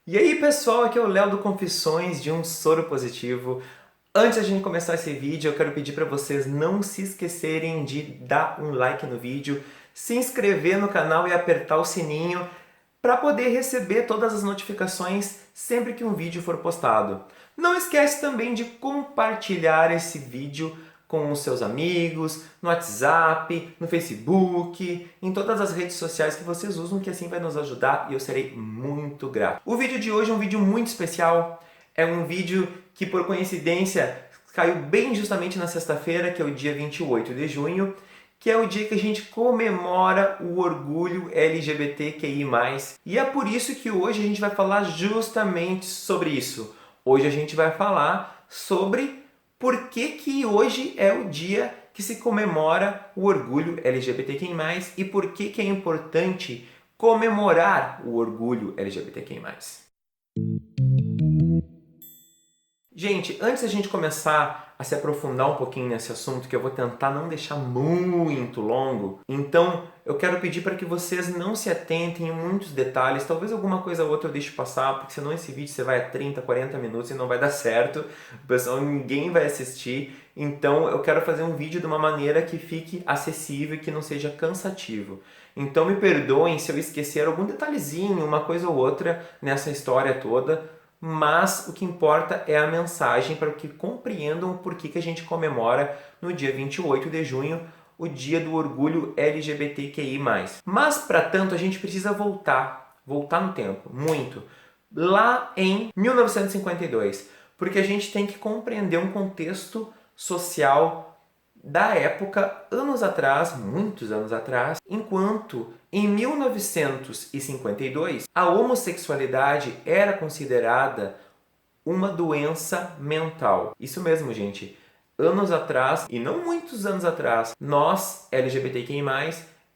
E aí pessoal, aqui é o Léo do Confissões de um Soro Positivo. Antes de a gente começar esse vídeo, eu quero pedir para vocês não se esquecerem de dar um like no vídeo, se inscrever no canal e apertar o sininho para poder receber todas as notificações sempre que um vídeo for postado. Não esquece também de compartilhar esse vídeo com os seus amigos, no WhatsApp, no Facebook, em todas as redes sociais que vocês usam, que assim vai nos ajudar e eu serei muito grato. O vídeo de hoje é um vídeo muito especial, é um vídeo que por coincidência caiu bem justamente na sexta-feira, que é o dia 28 de junho, que é o dia que a gente comemora o orgulho LGBTQI+. E é por isso que hoje a gente vai falar justamente sobre isso. Hoje a gente vai falar sobre por que hoje é o dia que se comemora o orgulho LGBTQI+, e por que é importante comemorar o orgulho LGBTQI+. Gente, antes da gente começar a se aprofundar um pouquinho nesse assunto, que eu vou tentar não deixar muito longo, então eu quero pedir para que vocês não se atentem em muitos detalhes, talvez alguma coisa ou outra eu deixe passar, porque senão esse vídeo você vai a 30, 40 minutos e não vai dar certo, o pessoal, ninguém vai assistir, então eu quero fazer um vídeo de uma maneira que fique acessível e que não seja cansativo. Então me perdoem se eu esquecer algum detalhezinho, uma coisa ou outra nessa história toda, mas o que importa é a mensagem para que compreendam o porquê que a gente comemora no dia 28 de junho o dia do orgulho LGBTQI+. Mas, para tanto, a gente precisa voltar no tempo, muito, lá em 1952, porque a gente tem que compreender um contexto social da época, anos atrás, muitos anos atrás, enquanto em 1952 a homossexualidade era considerada uma doença mental. Isso mesmo, gente. Anos atrás, e não muitos anos atrás, nós, LGBTQI+,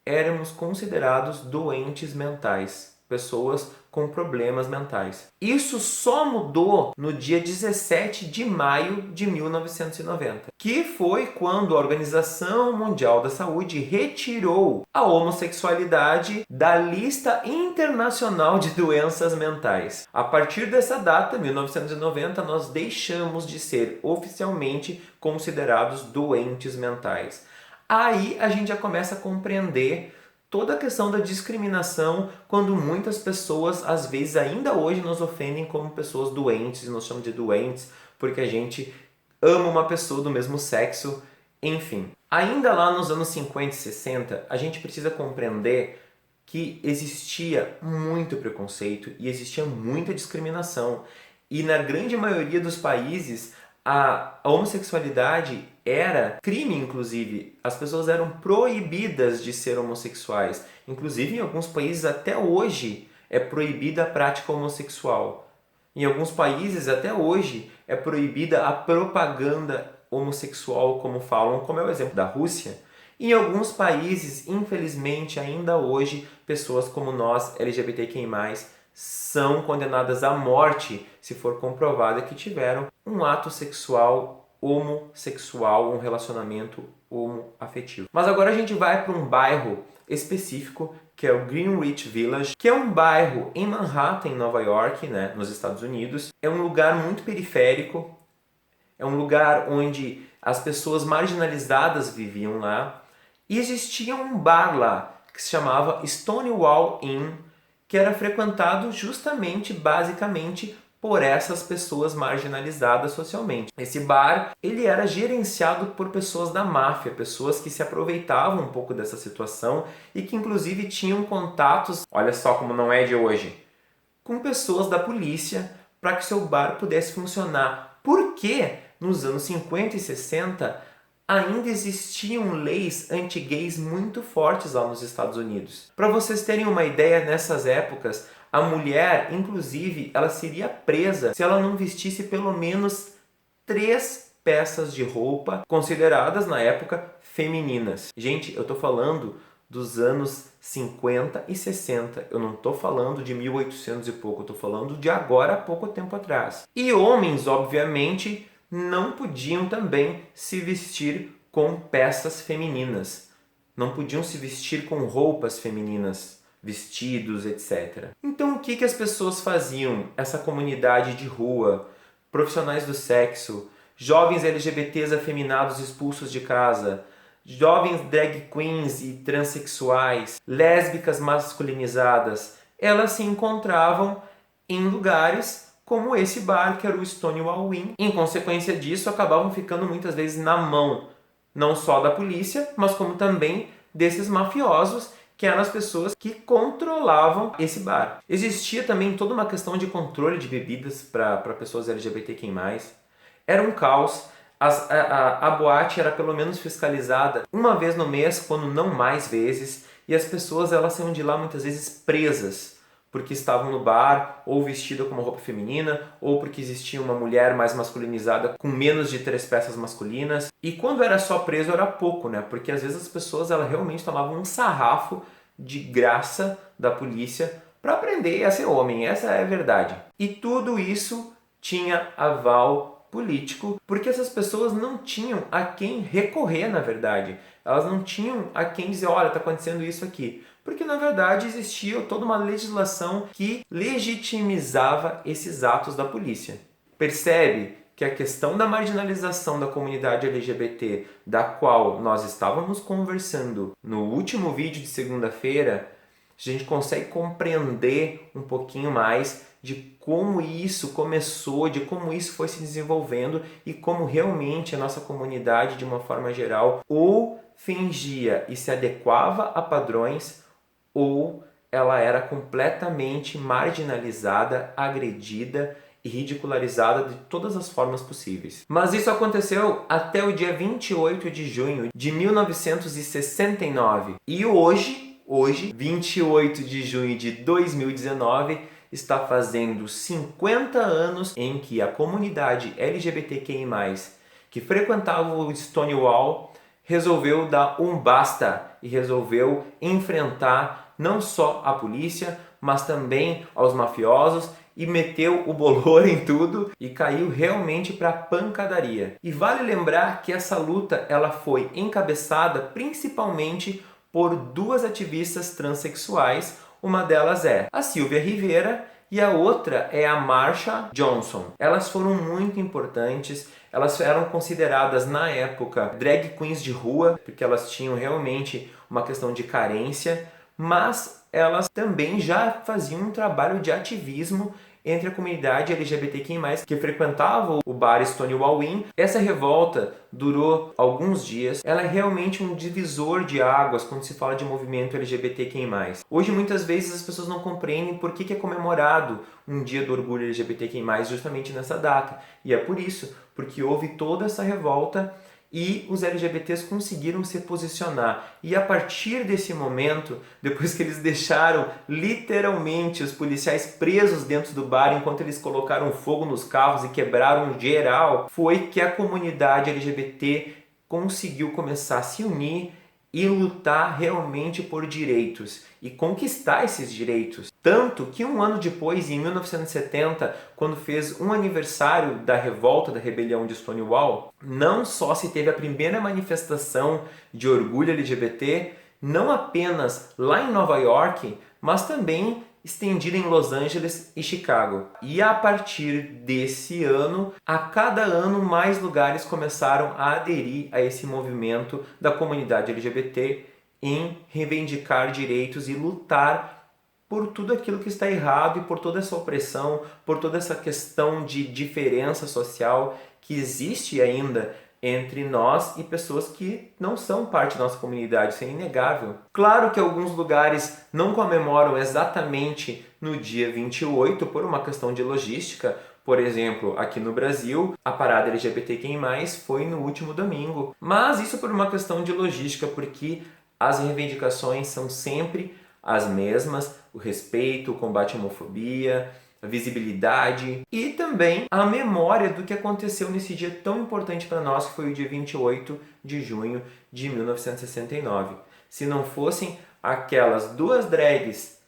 éramos considerados doentes mentais, pessoas com problemas mentais. Isso só mudou no dia 17 de maio de 1990, que foi quando a Organização Mundial da Saúde retirou a homossexualidade da lista internacional de doenças mentais. A partir dessa data, 1990, nós deixamos de ser oficialmente considerados doentes mentais. Aí a gente já começa a compreender toda a questão da discriminação, quando muitas pessoas, às vezes ainda hoje, nos ofendem como pessoas doentes, e nos chamam de doentes porque a gente ama uma pessoa do mesmo sexo, enfim. Ainda lá nos anos 50 e 60, a gente precisa compreender que existia muito preconceito e existia muita discriminação. E na grande maioria dos países, a homossexualidade era crime, inclusive. As pessoas eram proibidas de ser homossexuais. Inclusive, em alguns países, até hoje, é proibida a prática homossexual. Em alguns países, até hoje, é proibida a propaganda homossexual, como falam, como é o exemplo da Rússia. Em alguns países, infelizmente, ainda hoje, pessoas como nós, LGBTQI+, são condenadas à morte se for comprovada que tiveram um ato sexual homossexual, um relacionamento homoafetivo. Mas agora a gente vai para um bairro específico, que é o Greenwich Village, que é um bairro em Manhattan, em Nova York, né, nos Estados Unidos. É um lugar muito periférico, é um lugar onde as pessoas marginalizadas viviam lá. E existia um bar lá que se chamava Stonewall Inn, que era frequentado justamente, basicamente, por essas pessoas marginalizadas socialmente. Esse bar, ele era gerenciado por pessoas da máfia, pessoas que se aproveitavam um pouco dessa situação e que inclusive tinham contatos, olha só como não é de hoje, com pessoas da polícia para que seu bar pudesse funcionar. Porque nos anos 50 e 60 ainda existiam leis anti-gays muito fortes lá nos Estados Unidos. Para vocês terem uma ideia, nessas épocas, a mulher, inclusive, ela seria presa se ela não vestisse pelo menos 3 peças de roupa consideradas, na época, femininas. Gente, eu estou falando dos anos 50 e 60. Eu não estou falando de 1800 e pouco, eu estou falando de agora há pouco tempo atrás. E homens, obviamente, não podiam também se vestir com peças femininas. Não podiam se vestir com roupas femininas. vestidos, etc. Então o que as pessoas faziam? Essa comunidade de rua, profissionais do sexo, jovens LGBTs afeminados expulsos de casa, jovens drag queens e transexuais, lésbicas masculinizadas, elas se encontravam em lugares como esse bar que era o Stonewall Inn. Em consequência disso, acabavam ficando muitas vezes na mão, não só da polícia, mas como também desses mafiosos, que eram as pessoas que controlavam esse bar. Existia também toda uma questão de controle de bebidas para pessoas LGBTQI+. Era um caos. A boate era pelo menos fiscalizada uma vez no mês, quando não mais vezes, e as pessoas elas saíam de lá muitas vezes presas, porque estavam no bar, ou vestida com uma roupa feminina, ou porque existia uma mulher mais masculinizada com menos de 3 peças masculinas. E quando era só preso era pouco, né? Porque às vezes as pessoas elas realmente tomavam um sarrafo de graça da polícia para aprender a ser homem, essa é a verdade. E tudo isso tinha aval político, porque essas pessoas não tinham a quem recorrer, na verdade. Elas não tinham a quem dizer, olha, está acontecendo isso aqui. Porque, na verdade, existia toda uma legislação que legitimizava esses atos da polícia. Percebe que a questão da marginalização da comunidade LGBT, da qual nós estávamos conversando no último vídeo de segunda-feira, a gente consegue compreender um pouquinho mais de como isso começou, de como isso foi se desenvolvendo e como realmente a nossa comunidade, de uma forma geral, ou fingia e se adequava a padrões, ou ela era completamente marginalizada, agredida e ridicularizada de todas as formas possíveis. Mas isso aconteceu até o dia 28 de junho de 1969. E hoje, 28 de junho de 2019, está fazendo 50 anos em que a comunidade LGBTQI+, que frequentava o Stonewall, resolveu dar um basta e resolveu enfrentar não só a polícia, mas também aos mafiosos e meteu o bolor em tudo e caiu realmente para pancadaria. E vale lembrar que essa luta ela foi encabeçada principalmente por 2 ativistas transexuais, uma delas é a Sylvia Rivera e a outra é a Marsha Johnson. Elas foram muito importantes, elas eram consideradas na época drag queens de rua, porque elas tinham realmente uma questão de carência, mas elas também já faziam um trabalho de ativismo entre a comunidade LGBTQI+, que frequentava o bar Stonewall Inn. Essa revolta durou alguns dias. Ela é realmente um divisor de águas quando se fala de movimento LGBTQI+. Hoje, muitas vezes, as pessoas não compreendem por que é comemorado um dia do orgulho LGBTQI+, justamente nessa data. E é por isso, porque houve toda essa revolta e os LGBTs conseguiram se posicionar. E a partir desse momento, depois que eles deixaram literalmente os policiais presos dentro do bar enquanto eles colocaram fogo nos carros e quebraram geral, foi que a comunidade LGBT conseguiu começar a se unir e lutar realmente por direitos e conquistar esses direitos. Tanto que um ano depois, em 1970, quando fez um aniversário da revolta, da rebelião de Stonewall, não só se teve a primeira manifestação de orgulho LGBT, não apenas lá em Nova York, mas também estendida em Los Angeles e Chicago. E a partir desse ano, a cada ano mais lugares começaram a aderir a esse movimento da comunidade LGBT em reivindicar direitos e lutar por tudo aquilo que está errado e por toda essa opressão, por toda essa questão de diferença social que existe ainda entre nós e pessoas que não são parte da nossa comunidade, isso é inegável. Claro que alguns lugares não comemoram exatamente no dia 28 por uma questão de logística. Por exemplo, aqui no Brasil, a parada LGBTQI+, foi no último domingo. Mas isso por uma questão de logística, porque as reivindicações são sempre as mesmas, o respeito, o combate à homofobia, a visibilidade e também a memória do que aconteceu nesse dia tão importante para nós, que foi o dia 28 de junho de 1969. Se não fossem aquelas 2 drags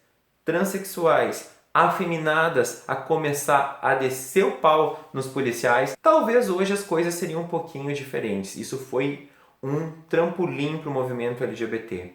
transexuais afeminadas a começar a descer o pau nos policiais, talvez hoje as coisas seriam um pouquinho diferentes. Isso foi um trampolim para o movimento LGBT.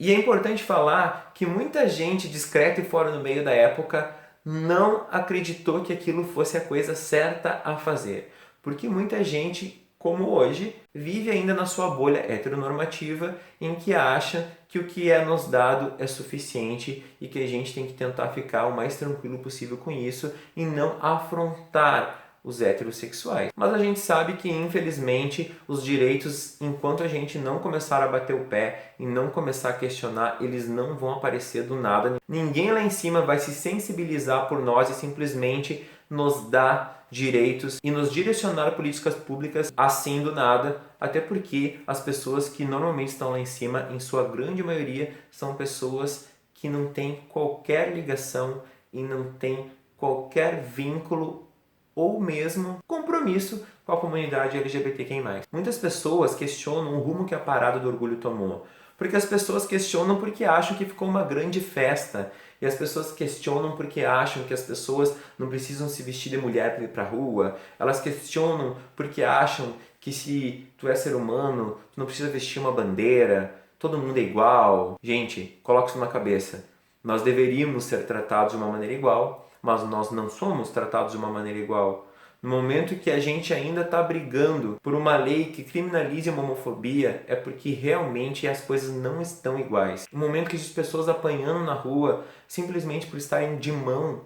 E é importante falar que muita gente discreta e fora do meio da época não acreditou que aquilo fosse a coisa certa a fazer. Porque muita gente, como hoje, vive ainda na sua bolha heteronormativa em que acha que o que é nos dado é suficiente e que a gente tem que tentar ficar o mais tranquilo possível com isso e não afrontar os heterossexuais. Mas a gente sabe que, infelizmente, os direitos, enquanto a gente não começar a bater o pé e não começar a questionar, eles não vão aparecer do nada. Ninguém lá em cima vai se sensibilizar por nós e simplesmente nos dar direitos e nos direcionar políticas públicas assim do nada, até porque as pessoas que normalmente estão lá em cima, em sua grande maioria, são pessoas que não têm qualquer ligação e não têm qualquer vínculo ou mesmo compromisso com a comunidade LGBTQI+. Muitas pessoas questionam o rumo que a Parada do Orgulho tomou, porque as pessoas questionam porque acham que ficou uma grande festa, e as pessoas questionam porque acham que as pessoas não precisam se vestir de mulher para ir para a rua, elas questionam porque acham que se tu é ser humano, tu não precisa vestir uma bandeira, todo mundo é igual. Gente, coloca isso na cabeça. Nós deveríamos ser tratados de uma maneira igual, mas nós não somos tratados de uma maneira igual. No momento que a gente ainda está brigando por uma lei que criminalize a homofobia, é porque realmente as coisas não estão iguais. No momento que existe pessoas apanhando na rua, simplesmente por estarem de mão,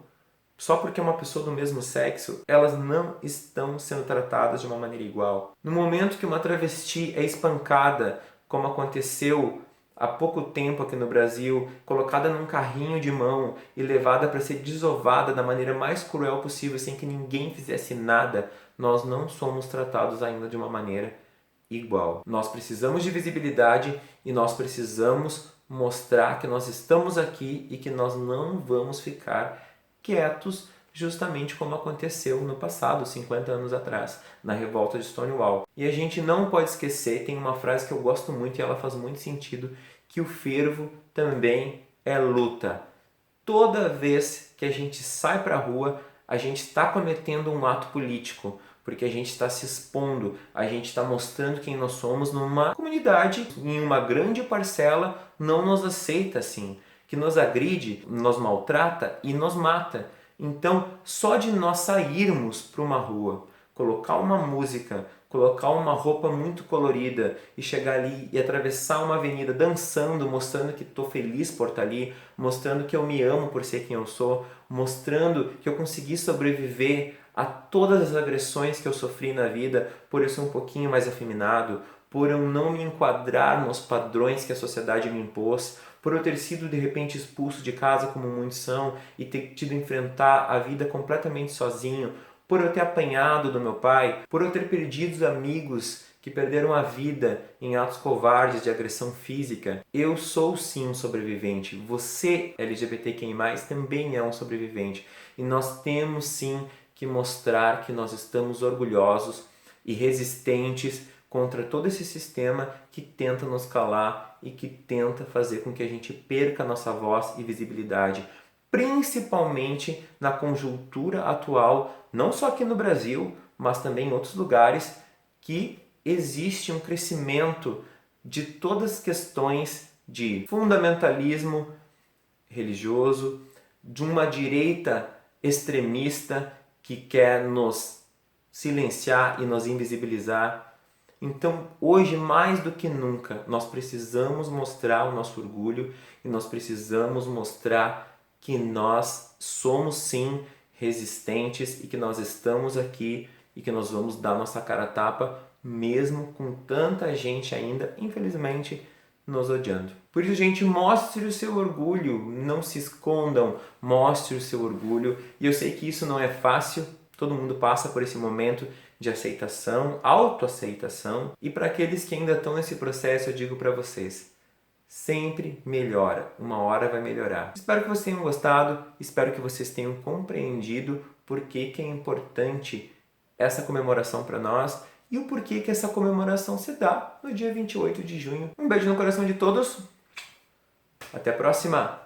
só porque é uma pessoa do mesmo sexo, elas não estão sendo tratadas de uma maneira igual. No momento que uma travesti é espancada, como aconteceu há pouco tempo aqui no Brasil, colocada num carrinho de mão e levada para ser desovada da maneira mais cruel possível, sem que ninguém fizesse nada, nós não somos tratados ainda de uma maneira igual. Nós precisamos de visibilidade e nós precisamos mostrar que nós estamos aqui e que nós não vamos ficar quietos, justamente como aconteceu no passado, 50 anos atrás, na revolta de Stonewall. E a gente não pode esquecer, tem uma frase que eu gosto muito e ela faz muito sentido, que o fervo também é luta. Toda vez que a gente sai para a rua, a gente está cometendo um ato político, porque a gente está se expondo, a gente está mostrando quem nós somos numa comunidade, em uma grande parcela não nos aceita assim, que nos agride, nos maltrata e nos mata. Então, só de nós sairmos para uma rua, colocar uma música, colocar uma roupa muito colorida e chegar ali e atravessar uma avenida dançando, mostrando que estou feliz por estar ali, mostrando que eu me amo por ser quem eu sou, mostrando que eu consegui sobreviver a todas as agressões que eu sofri na vida por eu ser um pouquinho mais afeminado, por eu não me enquadrar nos padrões que a sociedade me impôs, por eu ter sido de repente expulso de casa como muitos são e ter tido que enfrentar a vida completamente sozinho, por eu ter apanhado do meu pai, por eu ter perdido amigos que perderam a vida em atos covardes de agressão física. Eu sou sim um sobrevivente. Você, LGBTQI+, também é um sobrevivente. E nós temos sim que mostrar que nós estamos orgulhosos e resistentes contra todo esse sistema que tenta nos calar e que tenta fazer com que a gente perca nossa voz e visibilidade, principalmente na conjuntura atual, não só aqui no Brasil, mas também em outros lugares, que existe um crescimento de todas as questões de fundamentalismo religioso, de uma direita extremista que quer nos silenciar e nos invisibilizar. Então, hoje, mais do que nunca, nós precisamos mostrar o nosso orgulho e nós precisamos mostrar que nós somos, sim, resistentes e que nós estamos aqui e que nós vamos dar nossa cara a tapa, mesmo com tanta gente ainda, infelizmente, nos odiando. Por isso, gente, mostre o seu orgulho, não se escondam, mostre o seu orgulho. E eu sei que isso não é fácil, todo mundo passa por esse momento de aceitação, autoaceitação. E para aqueles que ainda estão nesse processo, eu digo para vocês, sempre melhora, uma hora vai melhorar. Espero que vocês tenham gostado, espero que vocês tenham compreendido por que é importante essa comemoração para nós e o porquê que essa comemoração se dá no dia 28 de junho. Um beijo no coração de todos, até a próxima!